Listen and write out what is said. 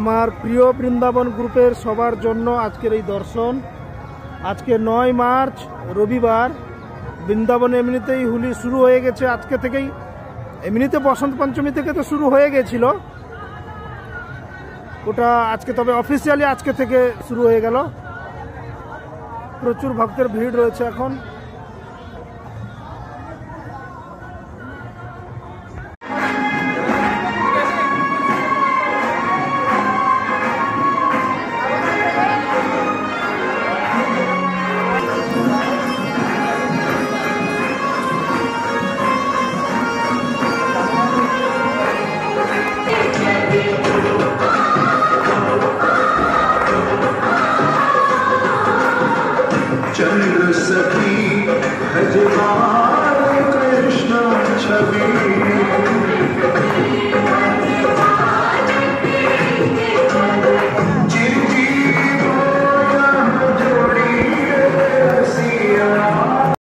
আমার প্রিয় বৃন্দাবন গ্রুপের সবার জন্য আজকের এই দর্শন। আজকে 9 মার্চ রবিবার। বৃন্দাবনে এমনিতেই হোলি শুরু হয়ে গেছে আজকে থেকেই। এমনিতে বসন্ত পঞ্চমী থেকে তো শুরু হয়ে গেছিল ওটা, আজকে তবে অফিসিয়ালি আজকে থেকে শুরু হয়ে গেল। প্রচুর ভক্তের ভিড় রয়েছে এখন। चंद्र सखी भजमान कृष्ण छवि